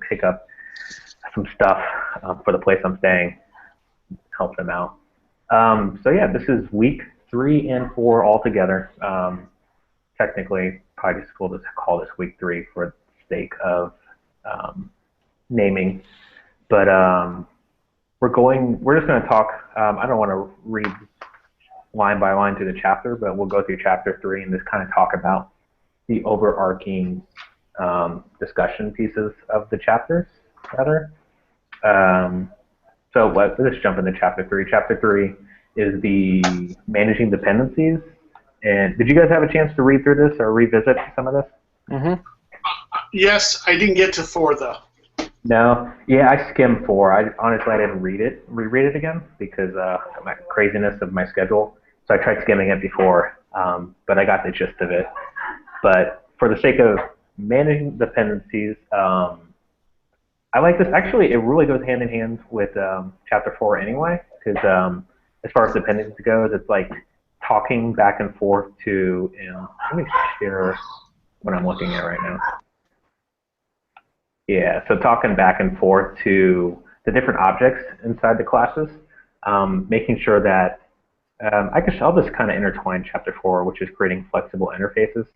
pick up some stuff for the place I'm staying, help them out. So yeah, this is week 3 and 4 all together. Technically, probably just cool to call this week 3 for the sake of naming. But we're just going to talk. I don't want to read line by line through the chapter, but we'll go through chapter 3 and just kind of talk about the overarching discussion pieces of the chapters, rather. So let's jump into chapter 3. Chapter 3 is the managing dependencies. And did you guys have a chance to read through this or revisit some of this? Mm-hmm. Yes, I didn't get to 4 though. No, yeah, I skimmed 4. I didn't reread it again because of my craziness of my schedule. So I tried skimming it before, but I got the gist of it. But for the sake of managing dependencies, I like this. Actually, it really goes hand in hand with chapter 4 anyway, because as far as dependencies goes, it's like talking back and forth to. Let me share what I'm looking at right now. Yeah, so talking back and forth to the different objects inside the classes, making sure that I'll just kind of intertwine chapter 4, which is creating flexible interfaces.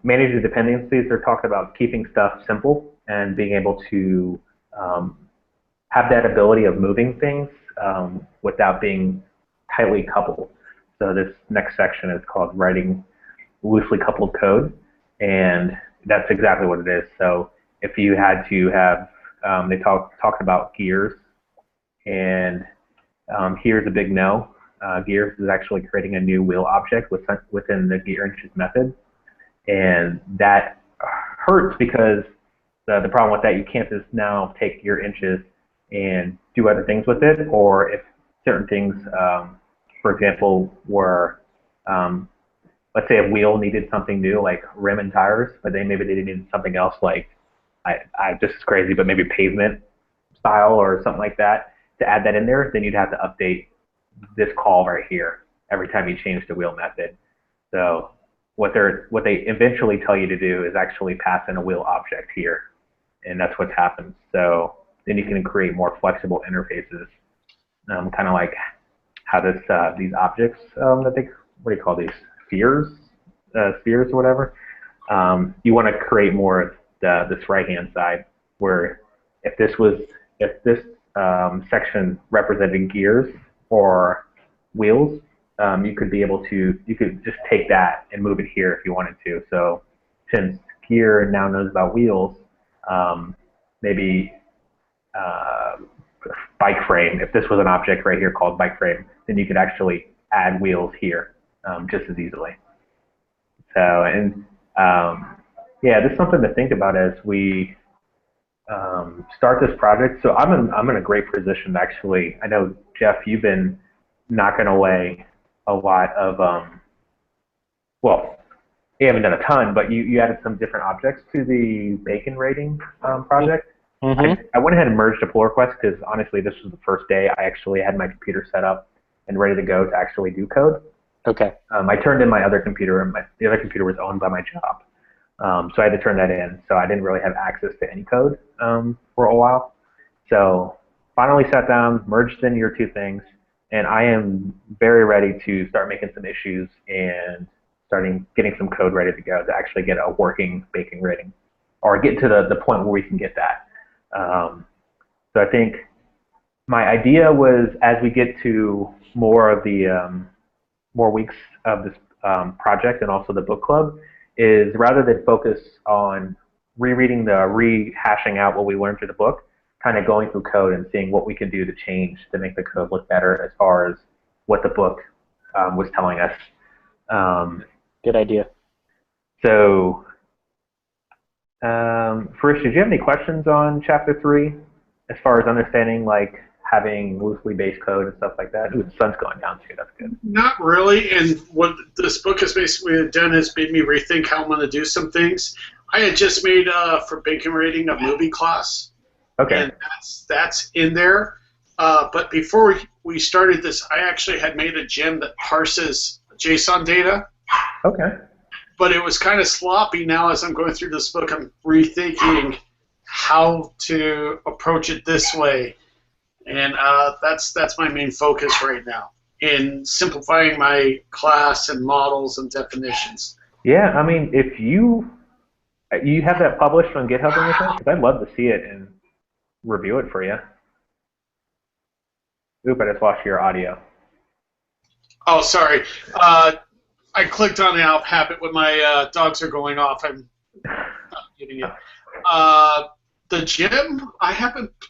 Managing dependencies, they're talking about keeping stuff simple and being able to have that ability of moving things without being tightly coupled. So this next section is called writing loosely coupled code, and that's exactly what it is. So if you had to have, they talked about gears, and here's a big no. Gears is actually creating a new wheel object within the gear inches method. And that hurts because the problem with that, you can't just now take your inches and do other things with it, or if certain things, for example, were, let's say a wheel needed something new, like rim and tires, but maybe they needed something else, like, this is crazy, but maybe pavement style or something like that, to add that in there, then you'd have to update this call right here every time you change the wheel method. So what they eventually tell you to do is actually pass in a wheel object here, and that's what's happened. So then you can create more flexible interfaces, kind of like how these objects what do you call these, spheres or whatever. You want to create more of this right hand side, where if this section represented gears or wheels, you could just take that and move it here if you wanted to. So since gear now knows about wheels, maybe bike frame, if this was an object right here called bike frame, then you could actually add wheels here just as easily. So, and yeah, this is something to think about as we start this project. So I'm in a great position, actually. I know, Jeff, you've been knocking away a lot of, well, you haven't done a ton, but you added some different objects to the bacon rating project. Mm-hmm. I went ahead and merged a pull request because honestly, this was the first day I actually had my computer set up and ready to go to actually do code. Okay. I turned in my other computer, and the other computer was owned by my job. So I had to turn that in. So I didn't really have access to any code for a while. So finally sat down, merged in your 2 things, and I am very ready to start making some issues and getting some code ready to go to actually get a working bacon rating, or get to the point where we can get that. So I think my idea was, as we get to more of the more weeks of this project and also the book club, is rather than focus on rereading rehashing out what we learned through the book, kind of going through code and seeing what we can do to change to make the code look better as far as what the book was telling us. Good idea. So, Farish, did you have any questions on chapter 3 as far as understanding, like, having loosely based code and stuff like that? Ooh, the sun's going down too. That's good. Not really. And what this book has basically done is made me rethink how I'm going to do some things. I had just made for bacon rating a movie class. Okay. And that's in there. But before we started this, I actually had made a gem that parses JSON data. Okay. but it was kind of sloppy. Now as I'm going through this book, I'm rethinking how to approach it this way. And that's my main focus right now, in simplifying my class and models and definitions. Yeah, I mean, if you have that published on GitHub or anything, because I'd love to see it and review it for you. Oop, I just lost your audio. Oh, sorry. I clicked on the out habit when my dogs are going off. I'm not getting it. The gym,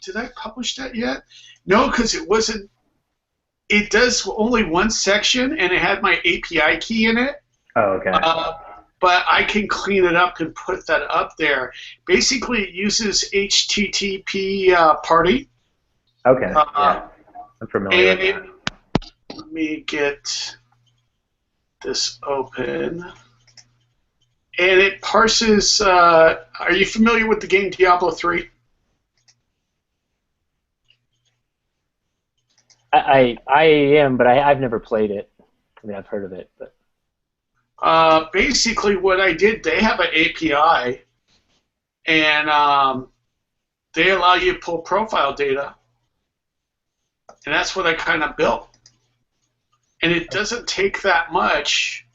did I publish that yet? No, because it wasn't. It does only one section, and it had my API key in it. Oh, okay. But I can clean it up and put that up there. Basically, it uses HTTP party. Okay, yeah. I'm familiar with that. Let me get this open. And it parses, are you familiar with the game Diablo 3? I am, but I've never played it. I mean, I've heard of it, but. Basically, what I did, they have an API, and they allow you to pull profile data, and that's what I kind of built. And it doesn't take that much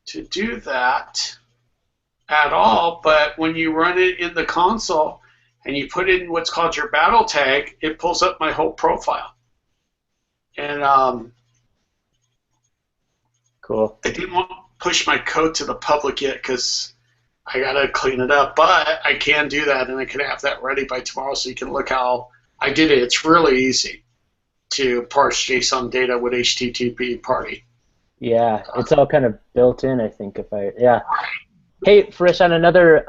to do that at all, but when you run it in the console and you put in what's called your battle tag, it pulls up my whole profile. And cool. I didn't want to push my code to the public yet because I got to clean it up, but I can do that, and I can have that ready by tomorrow so you can look how I did it. It's really easy to parse JSON data with HTTP party. Yeah, it's all kind of built in, I think. Hey, Farish, on another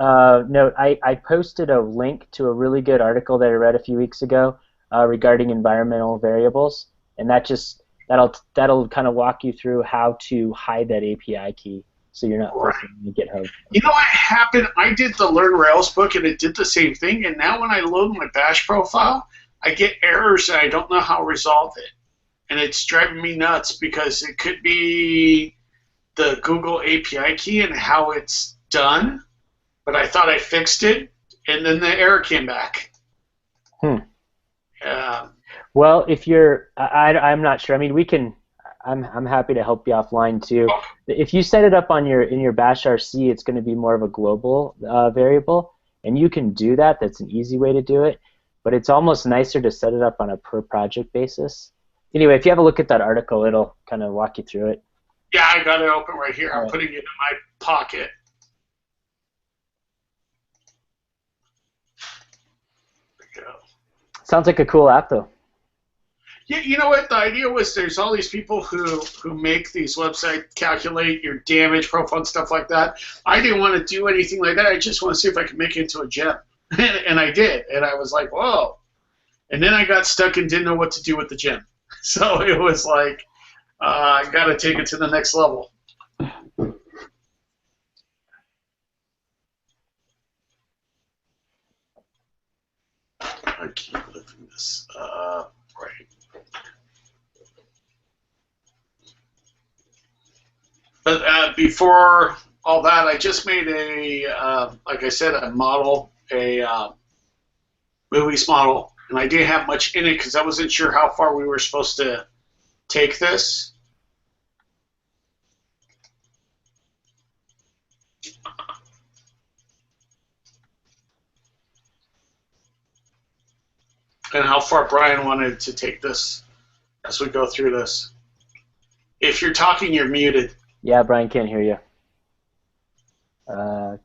note, I posted a link to a really good article that I read a few weeks ago regarding environmental variables, and that'll kind of walk you through how to hide that API key so you're not posting in GitHub. You know what happened? I did the Learn Rails book, and it did the same thing, and now when I load my bash profile, I get errors and I don't know how to resolve it. And it's driving me nuts because it could be the Google API key and how it's done, but I thought I fixed it, and then the error came back. Well, if you're, I'm not sure. I mean, we can. I'm happy to help you offline too. If you set it up on in your bash RC, it's going to be more of a global variable, and you can do that. That's an easy way to do it. But it's almost nicer to set it up on a per project basis. Anyway, if you have a look at that article, it'll kind of walk you through it. Yeah, I got it open right here. I'm putting it in my pocket. There we go. Sounds like a cool app, though. Yeah, you know what? The idea was there's all these people who make these websites, calculate your damage profile and stuff like that. I didn't want to do anything like that. I just want to see if I could make it into a gem. And I did. And I was like, whoa. And then I got stuck and didn't know what to do with the gem. So it was like, I got to take it to the next level. I keep lifting this up. Right. But before all that, I just made like I said, a model, a movies model, and I didn't have much in it because I wasn't sure how far we were supposed to take this. And how far Brian wanted to take this as we go through this. If you're talking, you're muted. Yeah, Brian can't hear you.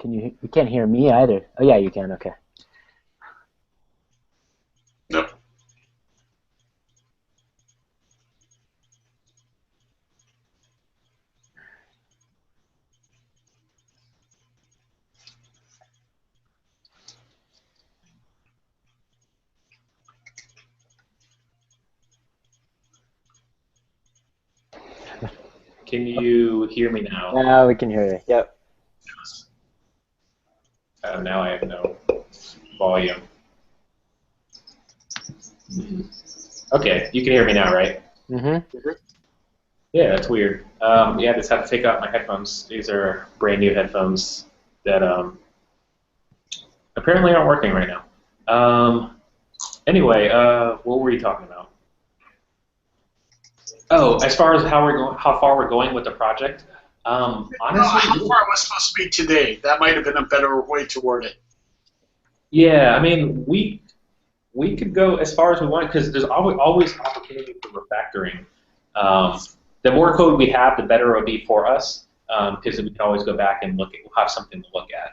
You can't hear me either. Oh yeah, you can. Okay. Nope. Can you hear me now? Now we can hear you. Yep. Now I have no volume. Okay, you can hear me now, right? Mm-hmm. Yeah, that's weird. Yeah, I just have to take out my headphones. These are brand new headphones that apparently aren't working right now. Anyway, what were you talking about? Oh, as far as how far we're going with the project. Honestly, how far was supposed to be today? That might have been a better way to word it. yeah, I mean, we could go as far as we want because there's always opportunity for refactoring. The more code we have, the better it'll be for us because we can always go back and we'll have something to look at.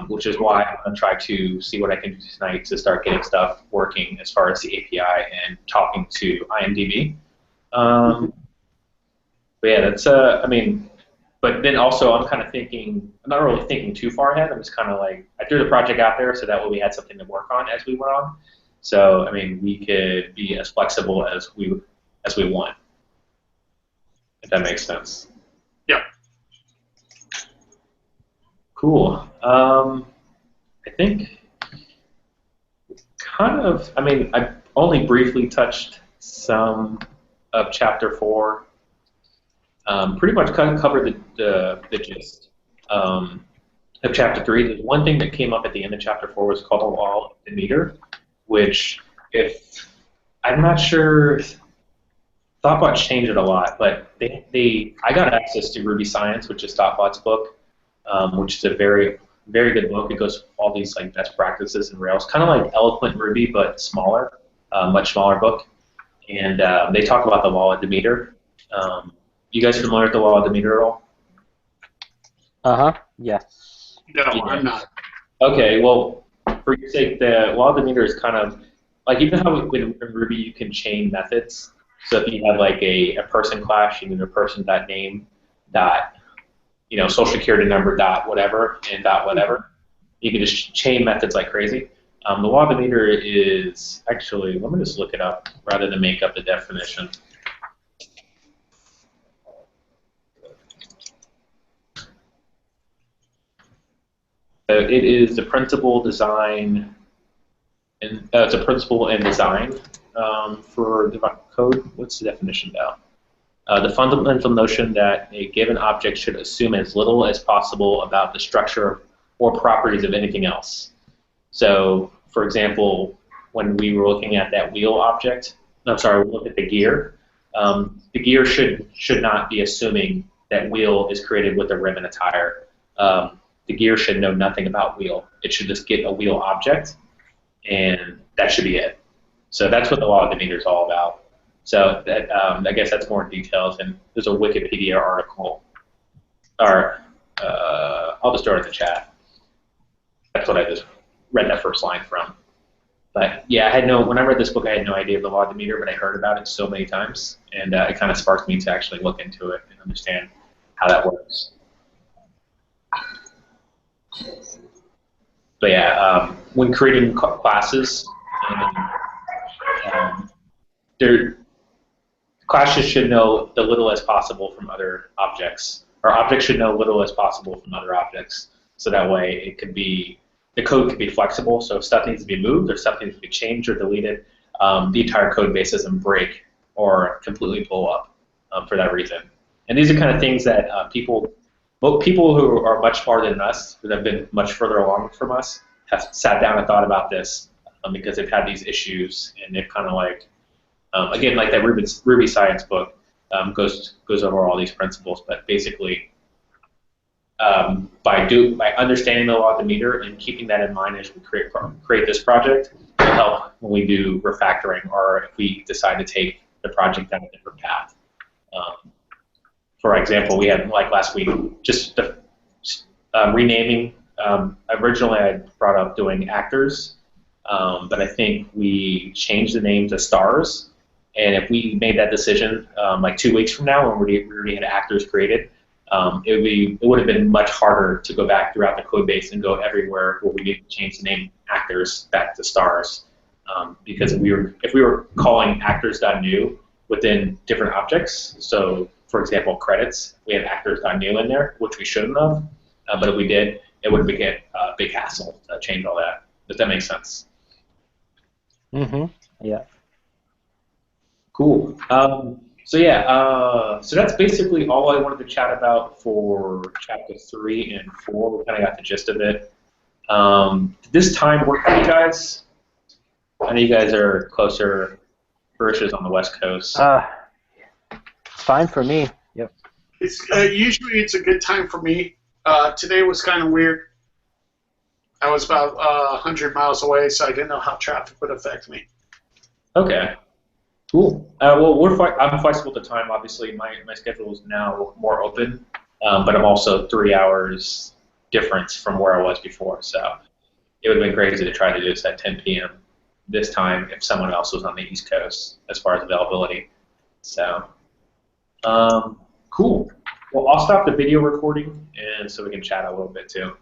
Which is why I'm going to try to see what I can do tonight to start getting stuff working as far as the API and talking to IMDb. But yeah, that's I mean, but then also I'm kind of thinking, I'm not really thinking too far ahead. I'm just kind of like, I threw the project out there so that way we had something to work on as we went on. So I mean, we could be as flexible as we want, if that makes sense. Yep. Cool. I think kind of, I mean, I only briefly touched some of Chapter 4. Pretty much kind of covered the gist of Chapter 3. There's one thing that came up at the end of Chapter 4 was called the law of the meter, which I'm not sure, Thoughtbot changed it a lot, but I got access to Ruby Science, which is Thoughtbot's book, which is a very, very good book. It goes all these like best practices in Rails, kind of like Eloquent Ruby, but smaller, much smaller book. And they talk about the law of the meter. You guys familiar with the law of the meter at all? Yeah. No, I'm not. Okay, well, for your sake, the law of the meter is kind of like, you know how in Ruby you can chain methods. So if you have like a person class, you need a person.name dot, social security number dot whatever and dot whatever. You can just chain methods like crazy. The law of the meter is actually, let me just look it up rather than make up the definition. So it is the principle design, and it's a principle and design for the code. What's the definition now? The fundamental notion that a given object should assume as little as possible about the structure or properties of anything else. So, for example, when we were looking at that wheel object, I'm sorry, we looked at the gear should not be assuming that wheel is created with a rim and a tire. The gear should know nothing about wheel. It should just get a wheel object, and that should be it. So that's what the law of the meter is all about. So that, I guess that's more details, and there's a Wikipedia article, or I'll just throw it in the chat. That's what I just read that first line from. But yeah, when I read this book, I had no idea of the law of the meter, but I heard about it so many times, and it kind of sparked me to actually look into it and understand how that works. But yeah, when creating classes, classes should know the little as possible from other objects, or objects should know little as possible from other objects, so that way the code can be flexible, so if stuff needs to be moved or stuff needs to be changed or deleted, the entire code base doesn't break or completely blow up for that reason. And these are kind of things that people who are much smarter than us, that have been much further along from us, have sat down and thought about this because they've had these issues, and they've kind of like, again, like that Ruby Science book goes over all these principles, but basically by understanding the law of the meter and keeping that in mind as we create this project, will help when we do refactoring or if we decide to take the project down a different path. For example, we had, like last week, just the renaming. Originally, I brought up doing actors, but I think we changed the name to stars. And if we made that decision like 2 weeks from now, when we already had actors created, it would have been much harder to go back throughout the code base and go everywhere where we need to change the name actors back to stars. Because if we were calling actors.new within different objects, so for example, credits, we have actors.new in there, which we shouldn't have, but if we did, it would be a big hassle to change all that. Does that make sense? Mm-hmm. Yeah. Cool. So yeah, so that's basically all I wanted to chat about for chapter 3 and 4. We kind of got the gist of it. Did this time work for you guys? I know you guys are closer. Versus on the West Coast. It's fine for me. Yep. It's usually it's a good time for me. Today was kind of weird. I was about 100 miles away, so I didn't know how traffic would affect me. Okay. Cool. Well, I'm flexible to time. Obviously, my schedule is now more open, but I'm also 3 hours difference from where I was before. So it would have been crazy to try to do this at 10 p.m. this time if someone else was on the East Coast as far as availability. So, cool. Well, I'll stop the video recording and so we can chat a little bit too.